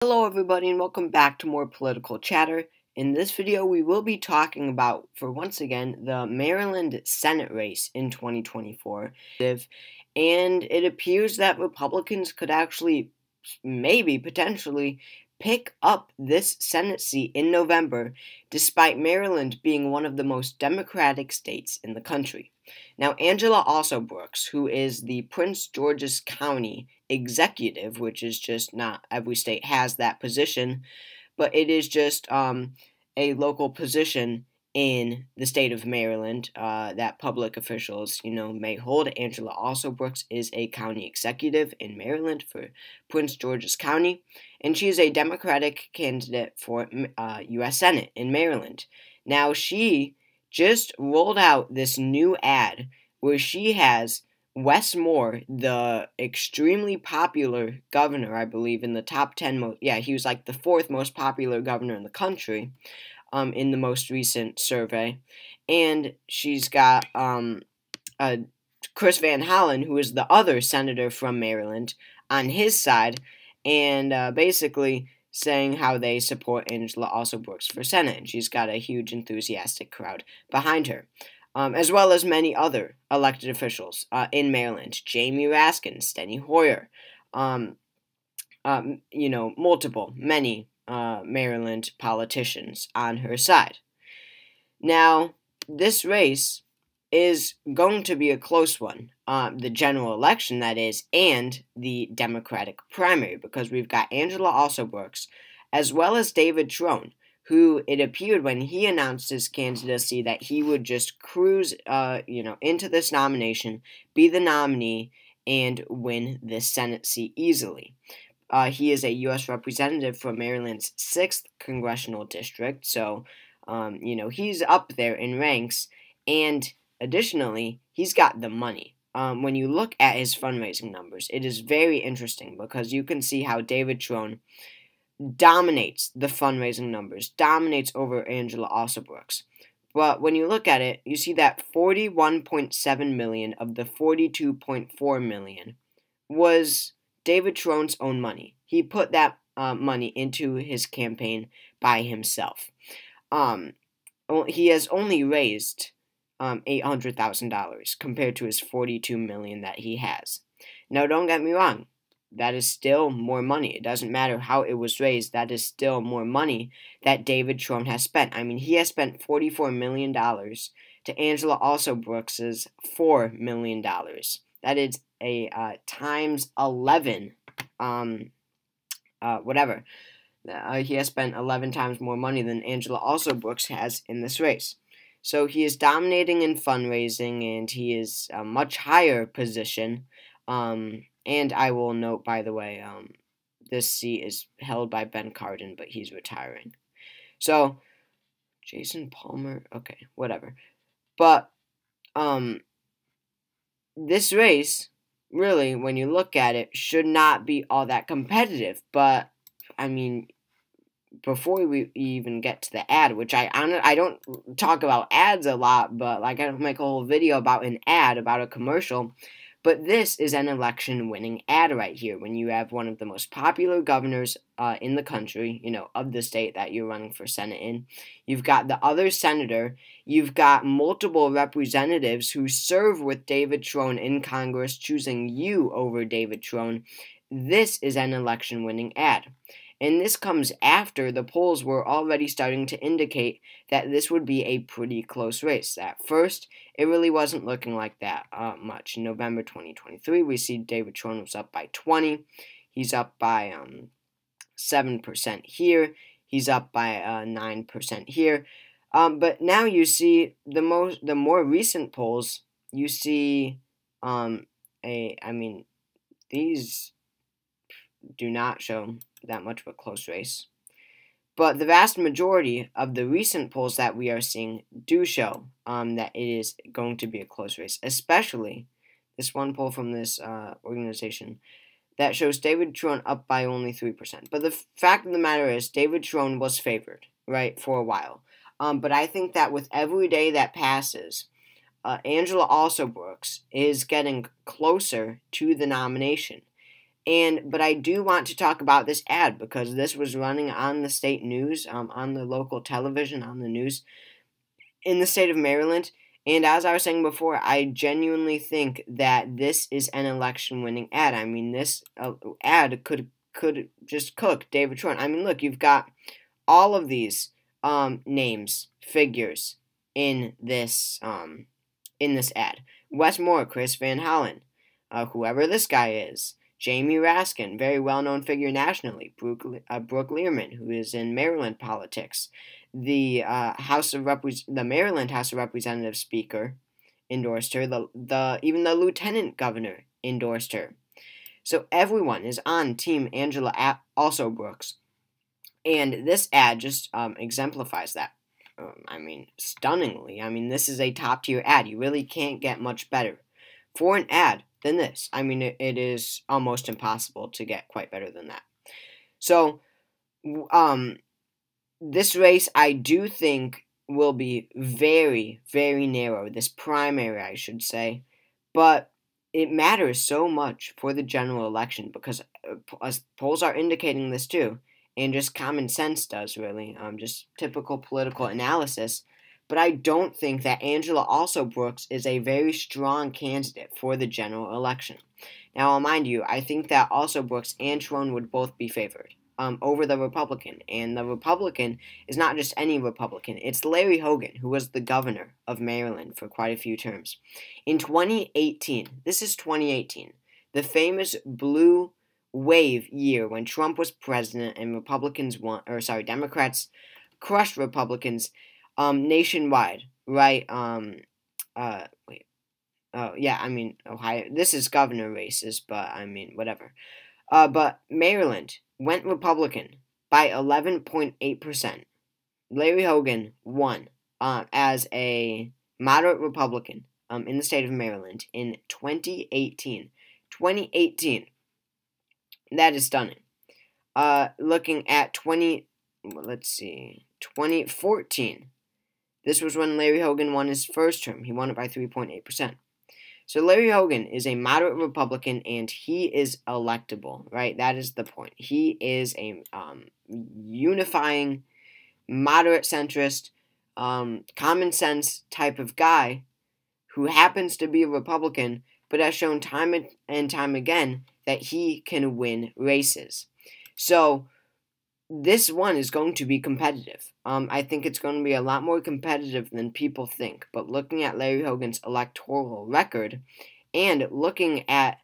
Hello everybody and welcome back to more political chatter. In this video we will be talking about, for once again, the Maryland Senate race in 2024. And it appears that Republicans could actually, maybe, potentially, pick up this Senate seat in November, despite Maryland being one of the most Democratic states in the country. Now, Angela Alsobrooks, who is the Prince George's County executive, which is just not every state has that position, but it is just a local position in the state of Maryland that public officials, may hold. Angela Alsobrooks is a county executive in Maryland for Prince George's County, and she is a Democratic candidate for U.S. Senate in Maryland. Now, she just rolled out this new ad where she has Wes Moore, the extremely popular governor, I believe, in the top 10 he was like the fourth most popular governor in the country, in the most recent survey. And she's got Chris Van Hollen, who is the other senator from Maryland, on his side, and basically saying how they support Angela Alsobrooks for Senate. And she's got a huge enthusiastic crowd behind her. As well as many other elected officials in Maryland. Jamie Raskin, Steny Hoyer, many Maryland politicians on her side. Now, this race is going to be a close one, the general election, that is, and the Democratic primary, because we've got Angela Alsobrooks, as well as David Trone, who it appeared when he announced his candidacy that he would just cruise, into this nomination, be the nominee, and win this Senate seat easily. He is a U.S. representative from Maryland's 6th congressional district, so, he's up there in ranks, and additionally, he's got the money. When you look at his fundraising numbers, it is very interesting because you can see how David Trone dominates the fundraising numbers, dominates over Angela Alsobrooks. But when you look at it, you see that $41.7 million of the $42.4 million was David Trone's own money. He put that money into his campaign by himself. He has only raised $800,000 compared to his $42 million that he has. Now, don't get me wrong. That is still more money. It doesn't matter how it was raised. That is still more money that David Trone has spent. I mean, he has spent $44 million to Angela Alsobrooks' $4 million. That is a times 11, whatever. He has spent 11 times more money than Angela Alsobrooks has in this race. So he is dominating in fundraising, and he is a much higher position. And I will note, by the way, this seat is held by Ben Cardin, but he's retiring. So, Jason Palmer, okay, whatever. But, this race, really, when you look at it, should not be all that competitive. But, I mean, before we even get to the ad, which I don't talk about ads a lot, but, like, I don't make a whole video about an ad, about a commercial. But this is an election-winning ad right here, when you have one of the most popular governors in the country, of the state that you're running for Senate in. You've got the other senator. You've got multiple representatives who serve with David Trone in Congress, choosing you over David Trone. This is an election-winning ad. And this comes after the polls were already starting to indicate that this would be a pretty close race. At first, it really wasn't looking like that much. In November 2023, we see David Trone was up by 20. He's up by 7% here. He's up by 9% here. But now you see the more recent polls. You see these do not show that much of a close race. But the vast majority of the recent polls that we are seeing do show that it is going to be a close race, especially this one poll from this organization that shows David Trone up by only 3%. But the fact of the matter is, David Trone was favored, right, for a while. But I think that with every day that passes, Angela Alsobrooks is getting closer to the nomination. But I do want to talk about this ad because this was running on the state news, on the local television, on the news in the state of Maryland. And as I was saying before, I genuinely think that this is an election-winning ad. I mean, this ad could just cook David Trone. I mean, look, you've got all of these names, figures in this ad. Wes Moore, Chris Van Hollen, whoever this guy is. Jamie Raskin, very well-known figure nationally. Brooke Lierman, who is in Maryland politics. The Maryland House of Representatives Speaker endorsed her. Even the Lieutenant Governor endorsed her. So everyone is on Team Angela Alsobrooks, and this ad just exemplifies that. I mean, stunningly. I mean, this is a top-tier ad. You really can't get much better for an ad than this. I mean, it is almost impossible to get quite better than that. So, this race I do think will be very, very narrow. This primary, I should say. But it matters so much for the general election because polls are indicating this too. And just common sense does, really. Just typical political analysis. But I don't think that Angela Alsobrooks is a very strong candidate for the general election. Now, I'll mind you, I think that Alsobrooks and Trone would both be favored over the Republican. And the Republican is not just any Republican. It's Larry Hogan, who was the governor of Maryland for quite a few terms. In 2018, this is 2018, the famous blue wave year when Trump was president and Democrats crushed Republicans nationwide, right? Ohio. This is governor races, but I mean, whatever. But Maryland went Republican by 11.8%. Larry Hogan won as a moderate Republican in the state of Maryland in 2018. 2018. That is stunning. Looking at 2014. This was when Larry Hogan won his first term. He won it by 3.8%. So Larry Hogan is a moderate Republican, and he is electable, right? That is the point. He is a unifying, moderate centrist, common sense type of guy who happens to be a Republican, but has shown time and time again that he can win races. So this one is going to be competitive. I think it's going to be a lot more competitive than people think. But looking at Larry Hogan's electoral record and looking at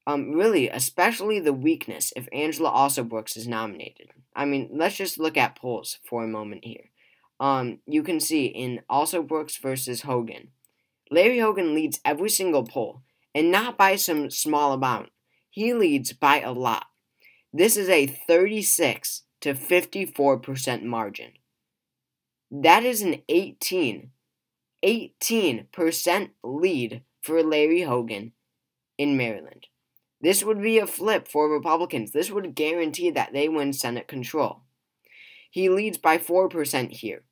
really, especially the weakness if Angela Alsobrooks is nominated. I mean, let's just look at polls for a moment here. You can see in Alsobrooks versus Hogan, Larry Hogan leads every single poll, and not by some small amount. He leads by a lot. This is a 36 to 54% margin. That is an 18% lead for Larry Hogan in Maryland. This would be a flip for Republicans. This would guarantee that they win Senate control. He leads by 4% here.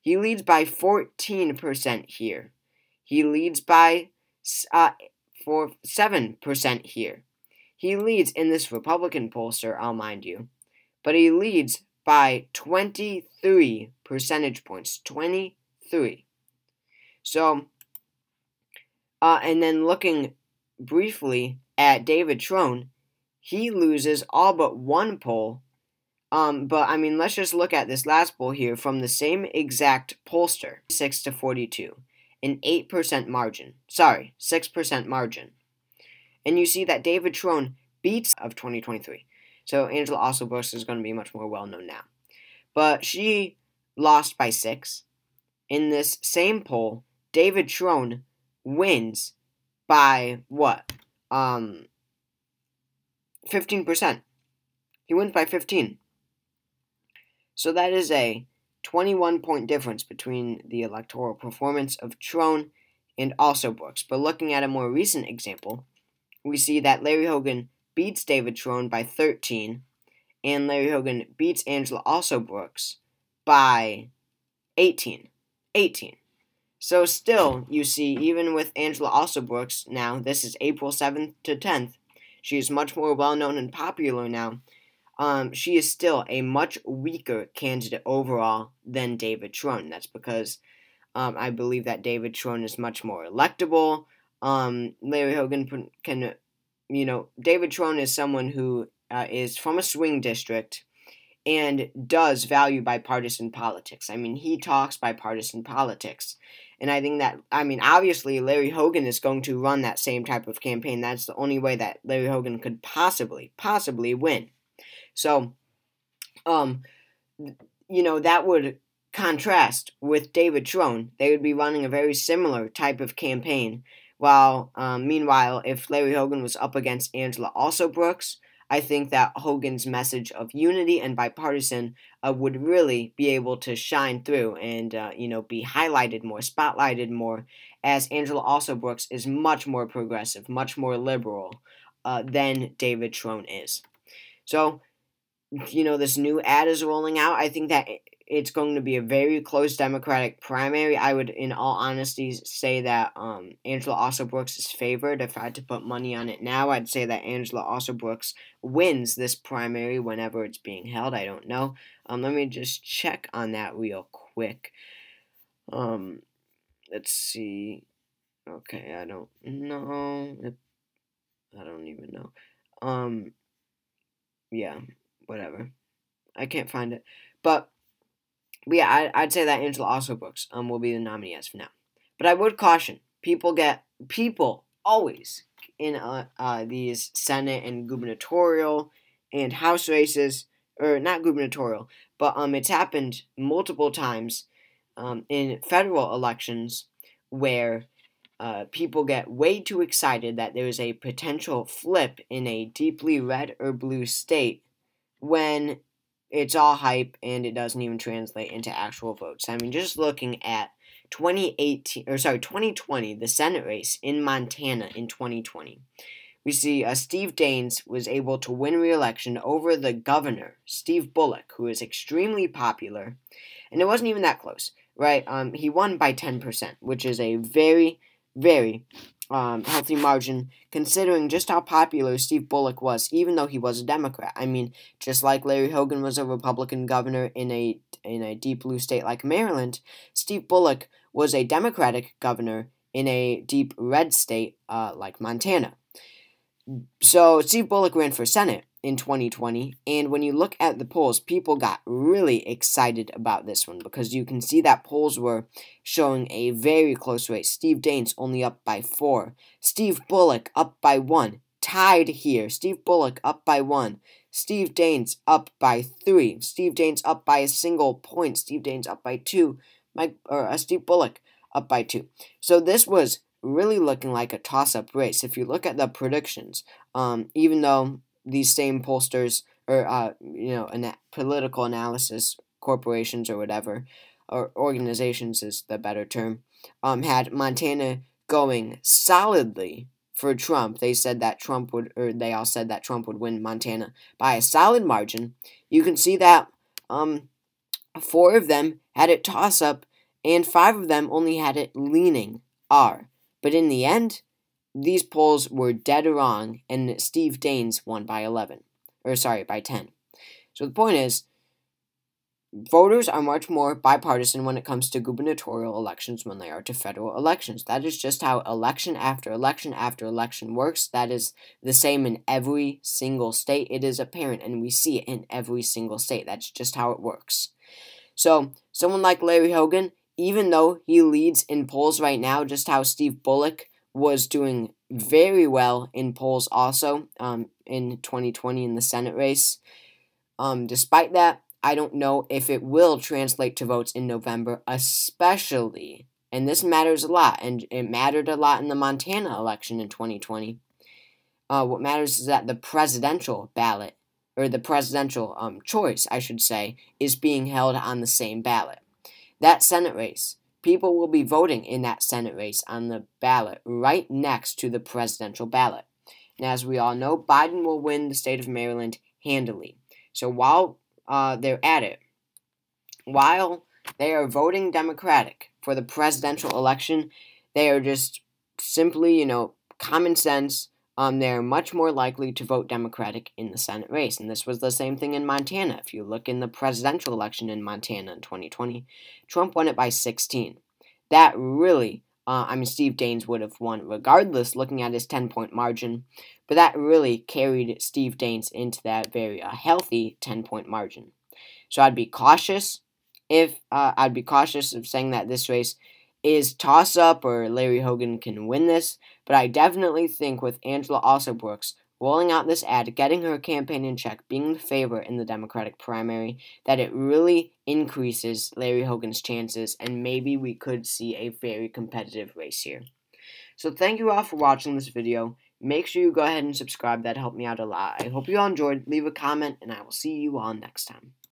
He leads by 14% here. He leads by 7% here. He leads in this Republican pollster, I'll mind you. But he leads by 23 percentage points. 23. So, and then looking briefly at David Trone, he loses all but one poll. But, I mean, let's just look at this last poll here from the same exact pollster. 6 to 42. An 8% margin. Sorry, 6% margin. And you see that David Trone beats of 2023. So Angela Alsobrooks is going to be much more well-known now. But she lost by 6. In this same poll, David Trone wins by what? 15%. He wins by 15. So that is a 21-point difference between the electoral performance of Trone and Alsobrooks. But looking at a more recent example, we see that Larry Hogan beats David Trone by 13, and Larry Hogan beats Angela Alsobrooks by 18. So still, you see, even with Angela Alsobrooks now, this is April 7th to 10th, she is much more well-known and popular now, she is still a much weaker candidate overall than David Trone. That's because I believe that David Trone is much more electable. Larry Hogan can, David Trone is someone who is from a swing district and does value bipartisan politics. I mean, he talks bipartisan politics. And I think that, obviously, Larry Hogan is going to run that same type of campaign. That's the only way that Larry Hogan could possibly win. So, that would contrast with David Trone. They would be running a very similar type of campaign. While, meanwhile, if Larry Hogan was up against Angela Alsobrooks, I think that Hogan's message of unity and bipartisan would really be able to shine through and, be highlighted more, spotlighted more, as Angela Alsobrooks is much more progressive, much more liberal than David Trone is. So, this new ad is rolling out. I think that it's going to be a very close Democratic primary. I would, in all honesty, say that Angela Alsobrooks is favored. If I had to put money on it now, I'd say that Angela Alsobrooks wins this primary whenever it's being held. I don't know. Let me just check on that real quick. Let's see. Okay, I don't know. I don't even know. Yeah, whatever. I can't find it. But yeah, I'd say that Angela Alsobrooks will be the nominee as for now. But I would caution, people always in these Senate and gubernatorial and House races, or not gubernatorial, but it's happened multiple times in federal elections where people get way too excited that there's a potential flip in a deeply red or blue state when it's all hype and it doesn't even translate into actual votes. I mean, just looking at 2020, the Senate race in Montana in 2020, we see Steve Daines was able to win re-election over the governor, Steve Bullock, who is extremely popular, and it wasn't even that close, right? He won by 10%, which is a very, very healthy margin, considering just how popular Steve Bullock was, even though he was a Democrat. I mean, just like Larry Hogan was a Republican governor in a deep blue state like Maryland, Steve Bullock was a Democratic governor in a deep red state like Montana. So Steve Bullock ran for Senate in 2020, and when you look at the polls, people got really excited about this one because you can see that polls were showing a very close race. Steve Daines only up by 4. Steve Bullock up by 1. Tied here. Steve Bullock up by 1. Steve Daines up by 3. Steve Daines up by a single point. Steve Daines up by 2. Steve Bullock up by 2. So this was really looking like a toss-up race. If you look at the predictions, even though these same pollsters or political analysis corporations or whatever, or organizations is the better term, had Montana going solidly for Trump. They said that they all said that Trump would win Montana by a solid margin. You can see that 4 of them had it toss up, and 5 of them only had it leaning R. But in the end, these polls were dead wrong, and Steve Daines won by 10. So the point is, voters are much more bipartisan when it comes to gubernatorial elections than they are to federal elections. That is just how election after election after election works. That is the same in every single state. It is apparent, and we see it in every single state. That's just how it works. So, someone like Larry Hogan, even though he leads in polls right now, just how Steve Bullock was doing very well in polls also in 2020 in the Senate race. Despite that, I don't know if it will translate to votes in November, especially, and this matters a lot, and it mattered a lot in the Montana election in 2020. What matters is that the presidential ballot, or the presidential choice, I should say, is being held on the same ballot. That Senate race, people will be voting in that Senate race on the ballot right next to the presidential ballot. And as we all know, Biden will win the state of Maryland handily. So while they're at it, while they are voting Democratic for the presidential election, they are just simply, common sense, they're much more likely to vote Democratic in the Senate race. And this was the same thing in Montana. If you look in the presidential election in Montana in 2020, Trump won it by 16. That really, Steve Daines would have won regardless, looking at his 10-point margin, but that really carried Steve Daines into that very healthy 10-point margin. So I'd be cautious of saying that this race is toss-up or Larry Hogan can win this, but I definitely think with Angela Alsobrooks rolling out this ad, getting her campaign in check, being the favorite in the Democratic primary, that it really increases Larry Hogan's chances, and maybe we could see a very competitive race here. So thank you all for watching this video. Make sure you go ahead and subscribe. That helped me out a lot. I hope you all enjoyed. Leave a comment, and I will see you all next time.